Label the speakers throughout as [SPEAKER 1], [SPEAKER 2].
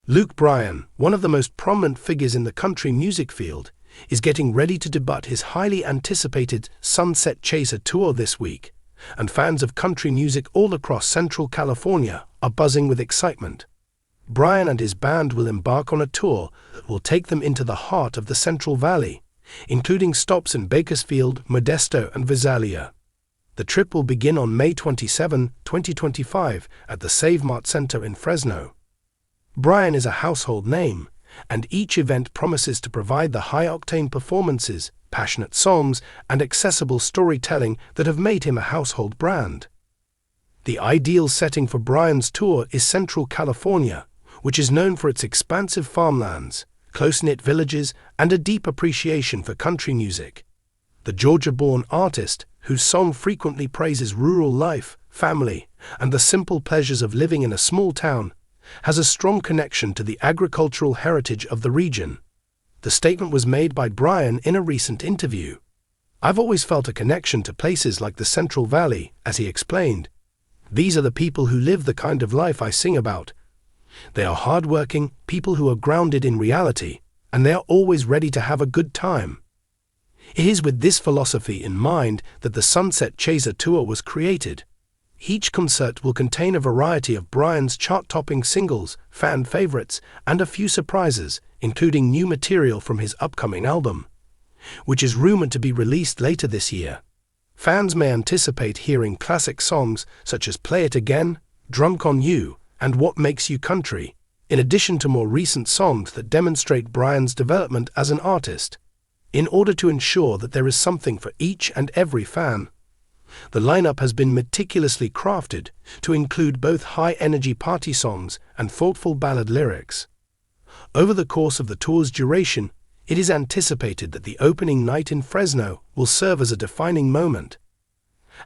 [SPEAKER 1] Luke Bryan, one of the most prominent figures in the country music field, is getting ready to debut his highly anticipated Sunset Chaser tour this week, and fans of country music all across Central California are buzzing with excitement. Bryan and his band will embark on a tour that will take them into the heart of the Central Valley, including stops in Bakersfield, Modesto, and Visalia. The trip will begin on May 27, 2025, at the Save Mart Center in Fresno. Bryan is a household name, and each event promises to provide the high-octane performances, passionate songs, and accessible storytelling that have made him a household brand. The ideal setting for Bryan's tour is Central California, which is known for its expansive farmlands, close-knit villages, and a deep appreciation for country music. The Georgia-born artist, whose song frequently praises rural life, family, and the simple pleasures of living in a small town, has a strong connection to the agricultural heritage of the region. The statement was made by Bryan in a recent interview. "I've always felt a connection to places like the Central Valley," as he explained. "These are the people who live the kind of life I sing about. They are hard-working, people who are grounded in reality, and they are always ready to have a good time." It is with this philosophy in mind that the Sunset Chaser tour was created. Each concert will contain a variety of Bryan's chart-topping singles, fan favorites, and a few surprises, including new material from his upcoming album, which is rumored to be released later this year. Fans may anticipate hearing classic songs such as Play It Again, Drunk on You, and What Makes You Country, in addition to more recent songs that demonstrate Bryan's development as an artist. In order to ensure that there is something for each and every fan, the lineup has been meticulously crafted to include both high-energy party songs and thoughtful ballad lyrics. Over the course of the tour's duration, it is anticipated that the opening night in Fresno will serve as a defining moment.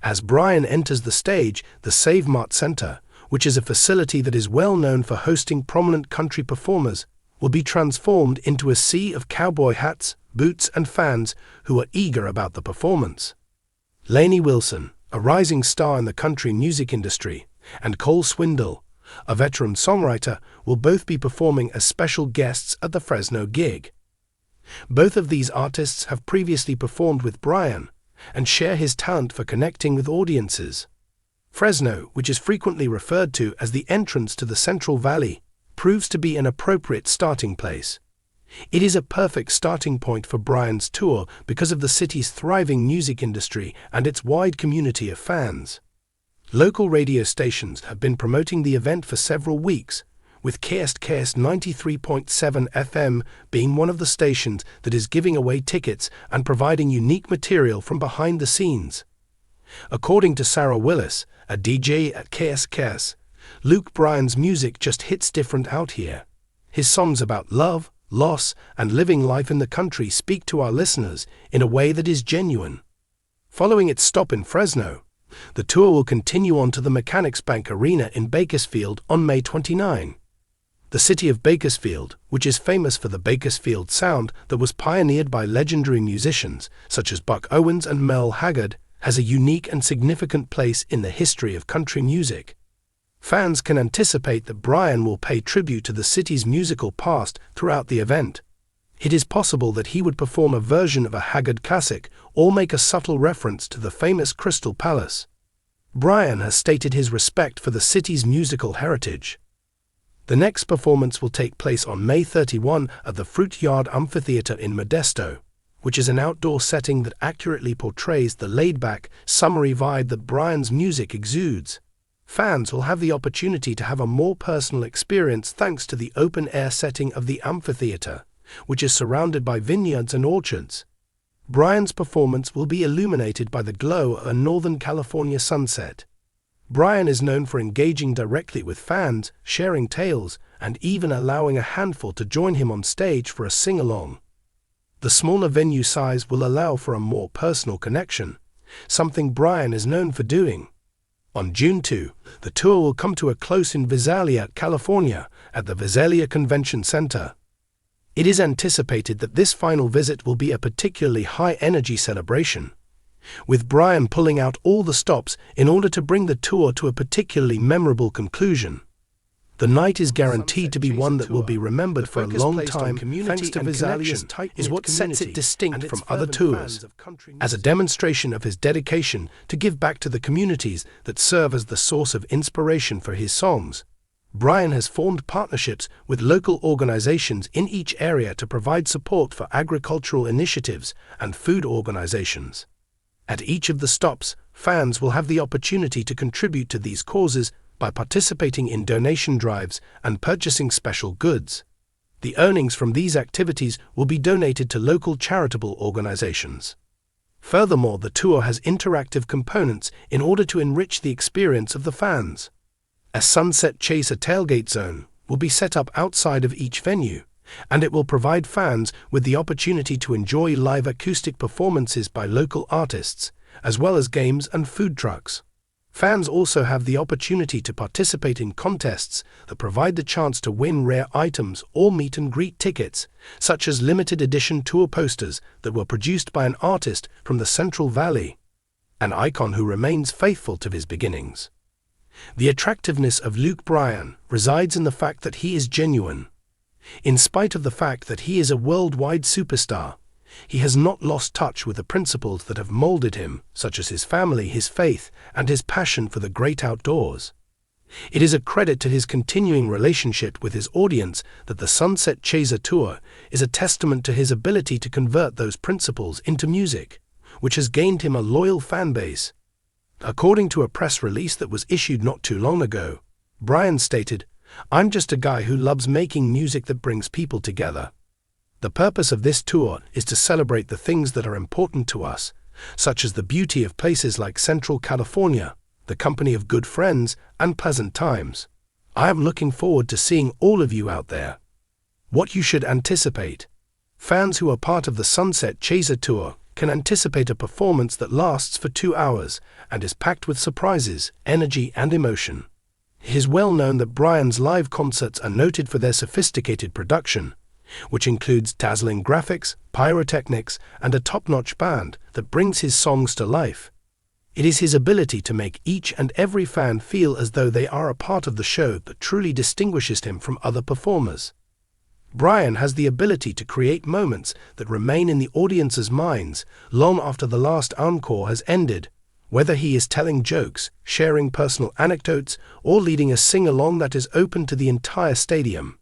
[SPEAKER 1] As Bryan enters the stage, the Save Mart Center, which is a facility that is well known for hosting prominent country performers, will be transformed into a sea of cowboy hats, boots, and fans who are eager about the performance. Lainey Wilson, a rising star in the country music industry, and Cole Swindell, a veteran songwriter, will both be performing as special guests at the Fresno gig. Both of these artists have previously performed with Bryan and share his talent for connecting with audiences. Fresno, which is frequently referred to as the entrance to the Central Valley, proves to be an appropriate starting place. It is a perfect starting point for Bryan's tour because of the city's thriving music industry and its wide community of fans. Local radio stations have been promoting the event for several weeks, with KSKS 93.7 FM being one of the stations that is giving away tickets and providing unique material from behind the scenes. According to Sarah Willis, a DJ at KSKS, Luke Bryan's music just hits different out here. His songs about love, loss, and living life in the country speak to our listeners in a way that is genuine. Following its stop in Fresno, the tour will continue on to the Mechanics Bank Arena in Bakersfield on May 29. The city of Bakersfield, which is famous for the Bakersfield sound that was pioneered by legendary musicians such as Buck Owens and Merle Haggard, has a unique and significant place in the history of country music. Fans can anticipate that Bryan will pay tribute to the city's musical past throughout the event. It is possible that he would perform a version of a Haggard classic or make a subtle reference to the famous Crystal Palace. Bryan has stated his respect for the city's musical heritage. The next performance will take place on May 31 at the Fruit Yard Amphitheater in Modesto, which is an outdoor setting that accurately portrays the laid-back, summery vibe that Bryan's music exudes. Fans will have the opportunity to have a more personal experience thanks to the open-air setting of the amphitheater, which is surrounded by vineyards and orchards. Bryan's performance will be illuminated by the glow of a Northern California sunset. Bryan is known for engaging directly with fans, sharing tales, and even allowing a handful to join him on stage for a sing-along. The smaller venue size will allow for a more personal connection, something Bryan is known for doing. On June 2, the tour will come to a close in Visalia, California, at the Visalia Convention Center. It is anticipated that this final visit will be a particularly high-energy celebration, with Bryan pulling out all the stops in order to bring the tour to a particularly memorable conclusion. The night is guaranteed to be one that will be remembered for a long time, thanks to Visalia's is what sets it distinct from other tours, as a demonstration of his dedication to give back to the communities that serve as the source of inspiration for his songs. Bryan has formed partnerships with local organizations in each area to provide support for agricultural initiatives and food organizations. At each of the stops, fans will have the opportunity to contribute to these causes by participating in donation drives and purchasing special goods. The earnings from these activities will be donated to local charitable organizations. Furthermore, the tour has interactive components in order to enrich the experience of the fans. A Sunset Chaser tailgate zone will be set up outside of each venue, and it will provide fans with the opportunity to enjoy live acoustic performances by local artists, as well as games and food trucks. Fans also have the opportunity to participate in contests that provide the chance to win rare items or meet-and-greet tickets, such as limited edition tour posters that were produced by an artist from the Central Valley, an icon who remains faithful to his beginnings. The attractiveness of Luke Bryan resides in the fact that he is genuine. In spite of the fact that he is a worldwide superstar, he has not lost touch with the principles that have molded him, such as his family, his faith, and his passion for the great outdoors. It is a credit to his continuing relationship with his audience that the Sunset Chaser Tour is a testament to his ability to convert those principles into music, which has gained him a loyal fan base. According to a press release that was issued not too long ago, Bryan stated, "I'm just a guy who loves making music that brings people together. The purpose of this tour is to celebrate the things that are important to us, such as the beauty of places like Central California, the company of good friends, and pleasant times. I am looking forward to seeing all of you out there." What you should anticipate. Fans who are part of the Sunset Chaser Tour can anticipate a performance that lasts for 2 hours and is packed with surprises, energy, and emotion. It is well known that Bryan's live concerts are noted for their sophisticated production, which includes dazzling graphics, pyrotechnics, and a top-notch band that brings his songs to life. It is his ability to make each and every fan feel as though they are a part of the show that truly distinguishes him from other performers. Bryan has the ability to create moments that remain in the audience's minds long after the last encore has ended, whether he is telling jokes, sharing personal anecdotes, or leading a sing-along that is open to the entire stadium.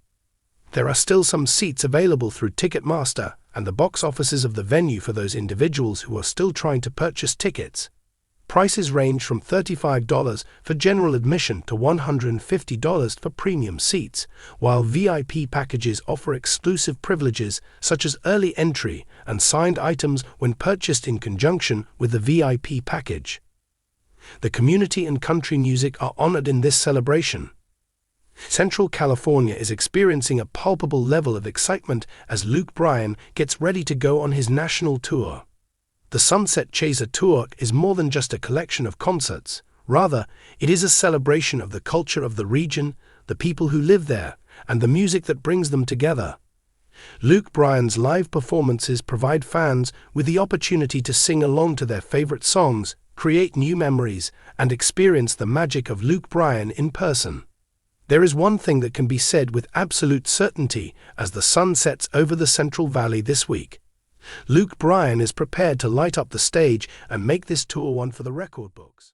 [SPEAKER 1] There are still some seats available through Ticketmaster and the box offices of the venue for those individuals who are still trying to purchase tickets. Prices range from $35 for general admission to $150 for premium seats, while VIP packages offer exclusive privileges such as early entry and signed items when purchased in conjunction with the VIP package. The community and country music are honored in this celebration. Central California is experiencing a palpable level of excitement as Luke Bryan gets ready to go on his national tour. The Sunset Chaser Tour is more than just a collection of concerts. Rather, it is a celebration of the culture of the region, the people who live there, and the music that brings them together. Luke Bryan's live performances provide fans with the opportunity to sing along to their favorite songs, create new memories, and experience the magic of Luke Bryan in person. There is one thing that can be said with absolute certainty as the sun sets over the Central Valley this week. Luke Bryan is prepared to light up the stage and make this tour one for the record books.